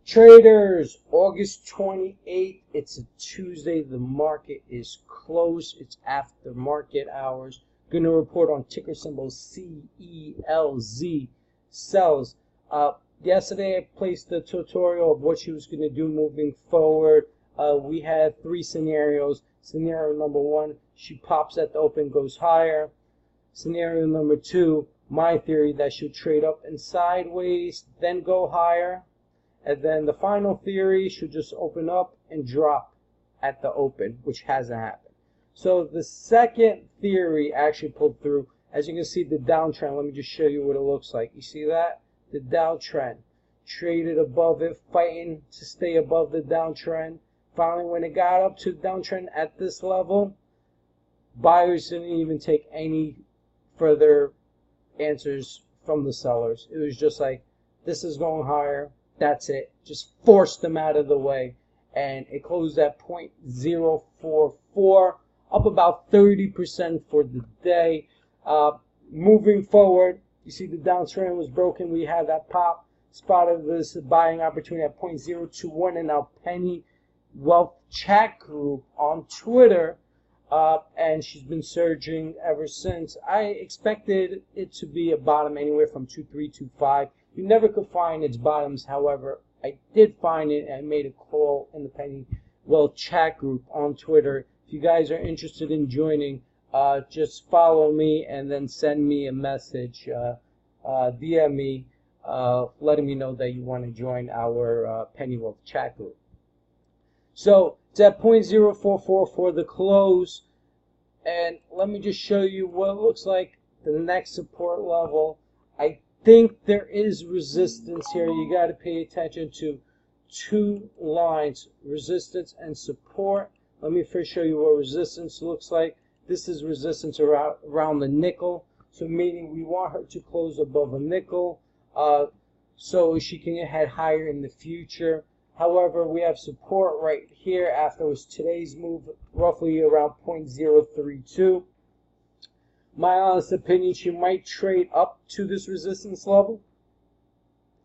Traders, August 28th, it's a Tuesday. The market is closed. It's after market hours. Going to report on ticker symbol CELZ, CELZ. Yesterday I placed the tutorial of what she was going to do moving forward. We had three scenarios. Scenario number one, she pops at the open, goes higher. Scenario number two, my theory that she'll trade up and sideways, then go higher. And then the final theory should just open up and drop at the open, which hasn't happened. So the second theory actually pulled through. As you can see, the downtrend, let me just show you what it looks like. You see that? The downtrend. Traded above it, fighting to stay above the downtrend. Finally, when it got up to the downtrend at this level, buyers didn't even take any further answers from the sellers. It was just like, this is going higher. That's it. Just forced them out of the way. And it closed at 0.044, up about 30% for the day. Moving forward, you see the downtrend was broken. We had that pop, spotted this buying opportunity at 0.021, and now Penny Wealth Chat Group on Twitter, and she's been surging ever since. I expected it to be a bottom anywhere from 2.325. You never could find its bottoms. However, I did find it, and I made a call in the Penny Wealth Chat Group on Twitter. If you guys are interested in joining, just follow me and then send me a message, DM me, letting me know that you want to join our Penny Wealth Chat Group. So it's at 0.044 for the close, and let me just show you what it looks like the next support level. I think there is resistance here. You got to pay attention to two lines, resistance and support. Let me first show you what resistance looks like. This is resistance around the nickel, so meaning we want her to close above a nickel so she can head higher in the future. However, we have support right here after today's move, roughly around 0.032. My honest opinion, she might trade up to this resistance level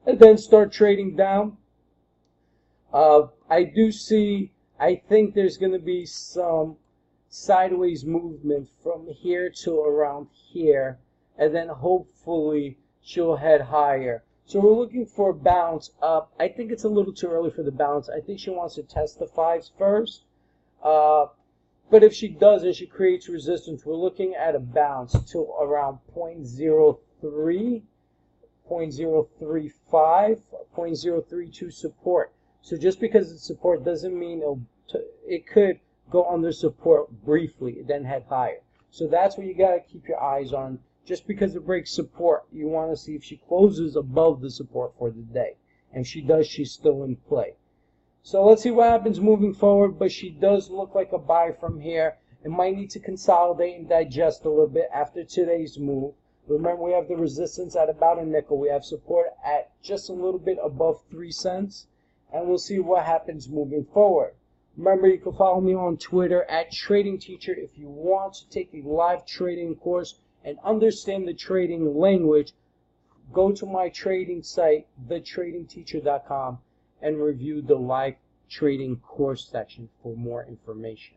and then start trading down. I think there's going to be some sideways movement from here to around here, and then hopefully she'll head higher. So we're looking for a bounce up. I think it's a little too early for the bounce. I think she wants to test the 5s first. But if she does and she creates resistance, we're looking at a bounce to around 0.03, 0.035, 0.032 support. So just because it's support doesn't mean it could go under support briefly and then head higher. So that's what you got to keep your eyes on. Just because it breaks support, you want to see if she closes above the support for the day. And if she does, she's still in play. So let's see what happens moving forward, but she does look like a buy from here. It might need to consolidate and digest a little bit after today's move. Remember, we have the resistance at about a nickel. We have support at just a little bit above 3 cents. And we'll see what happens moving forward. Remember, you can follow me on Twitter at Trading Teacher if you want to take a live trading course and understand the trading language. Go to my trading site, thetradingteacher.com, and review the live trading course section for more information.